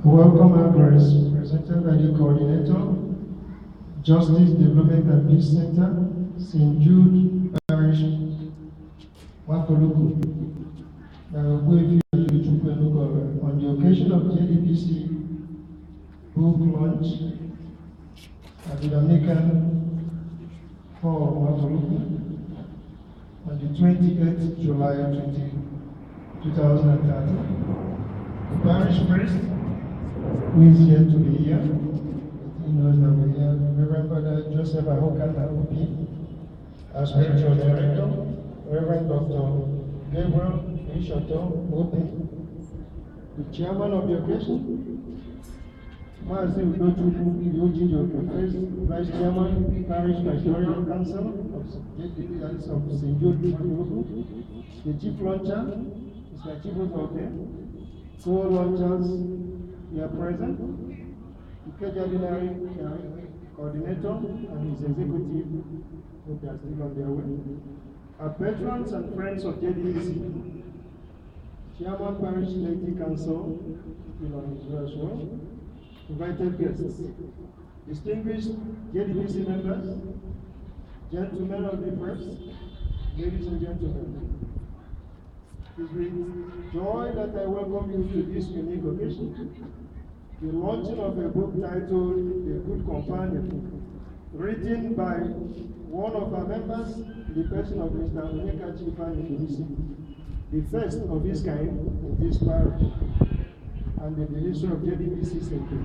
Welcome address presented by the coordinator, Justice, Deveopment and Peace Centre, St. Jude Parish, Mafoluku, Ogbuefi Ajuluchukwu Enukora, on the occasion of JDPC book launch at the Dominican Hall, Mafoluku, on the 28th July 2013. The parish priest, who is here to be here, he knows that we're here, Reverend Father Joseph Ahokata OP, our spiritual director, Reverend Dr. Gabriel Ishoto OP, the chairman of the occasion, Mazi Udo Chijioke, vice chairman, parish pastoral council of JDPC of St. Jude Mafoluku, the chief launcher, Mr. Chibuzor Udeh, co-launchers here present, the ordinary coordinator and his executive, who are still on their way, our patrons and friends of JDPC, Chairman Parish Lady Council, as well, invited guests, distinguished JDPC members, gentlemen of the press, ladies and gentlemen. It is with joy that I welcome you to this unique occasion, the launching of a book titled A Good Companion, written by one of our members, the person of Mr. Onyekachi Ifeanyi, the first of his kind in this parish, and the minister of JDPC Centre.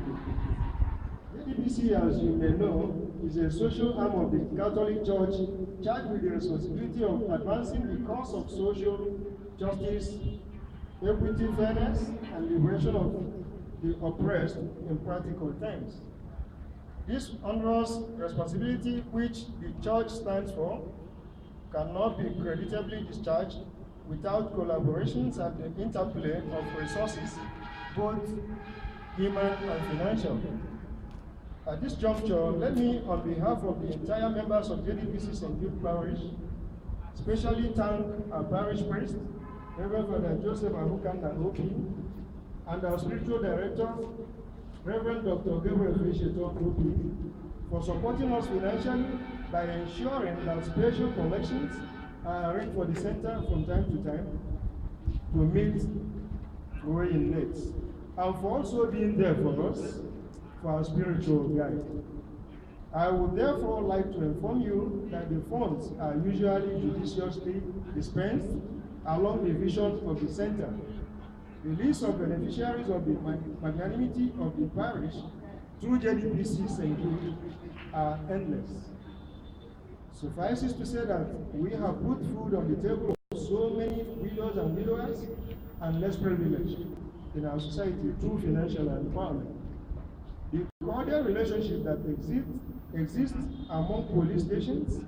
JDPC, as you may know, is a social arm of the Catholic Church charged with the responsibility of advancing the cause of social justice, equity, fairness, and liberation of the oppressed in practical terms. This onerous responsibility, which the Church stands for, cannot be creditably discharged without collaborations and the interplay of resources, both human and financial. At this juncture, let me, on behalf of the entire members of JDPC St. Jude Parish, especially thank our parish priest, Reverend Father Joseph Ahokata OP, and our spiritual director, Reverend Dr. Gabriel OP, for supporting us financially by ensuring that special collections are arranged for the center from time to time to meet growing needs, and for also being there for us, for our spiritual guide. I would therefore like to inform you that the funds are usually judiciously dispensed along the vision of the center. The list of beneficiaries of the magnanimity of the parish through JDPC St. Jude are endless. Suffices to say that we have put food on the table of so many widows and widowers and less privileged in our society through financial empowerment. The cordial relationship that exists among police stations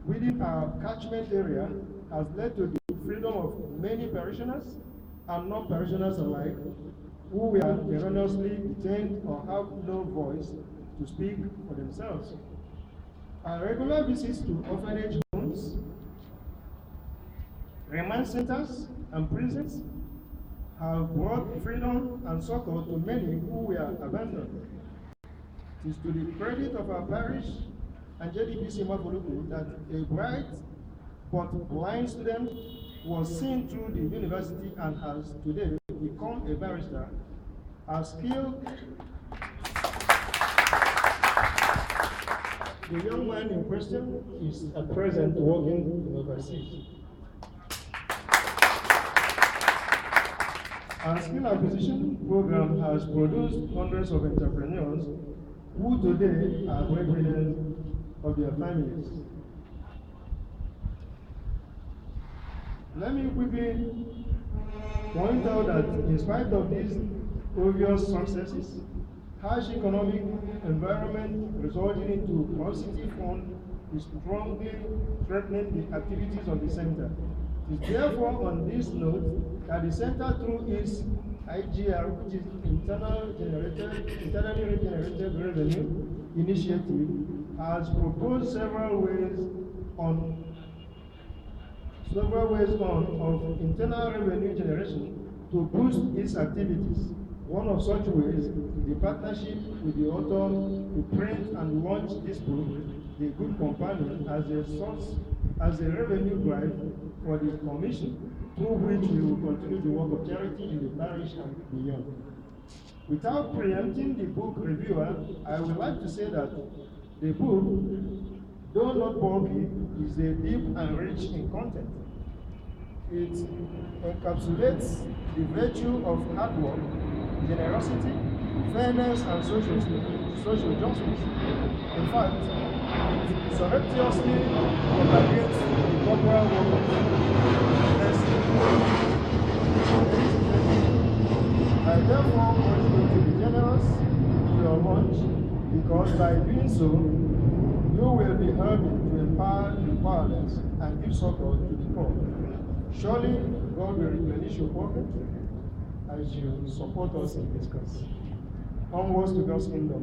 within our catchment area has led to the freedom of many parishioners and non-parishioners alike who were erroneously detained or have no voice to speak for themselves. Our regular visits to orphanage homes, remand centers, and prisons have brought freedom and succor to many who were abandoned. It is to the credit of our parish and JDPC Mafoluku that a bright but blind student was seen through the university and has today become a barrister. Our skill, the young man in question is at present working in overseas. Our skill acquisition program has produced hundreds of entrepreneurs who today are breadwinners of their families. Let me quickly point out that in spite of these obvious successes, harsh economic environment resulting into paucity fund is strongly threatening the activities of the center. It is therefore on this note that the center through its IGR, which is internally generated revenue initiative, has proposed several ways of internal revenue generation to boost its activities. One of such ways, the partnership with the author to print and launch this book, The Good Companion, as a source, as a revenue drive for the commission, through which we will continue the work of charity in the parish and beyond. Without preempting the book reviewer, I would like to say that the book, though not bulky, is a deep and rich in content. It encapsulates the virtue of hard work, generosity, fairness, and social justice. In fact, it surreptitiously propagates the corporal work. I therefore urge you to be generous in your launch, because by doing so, you will be helping to empower the powerless and give succor to the poor. Surely, God will replenish your pocket as you support us in this cause. Onwards to God's kingdom.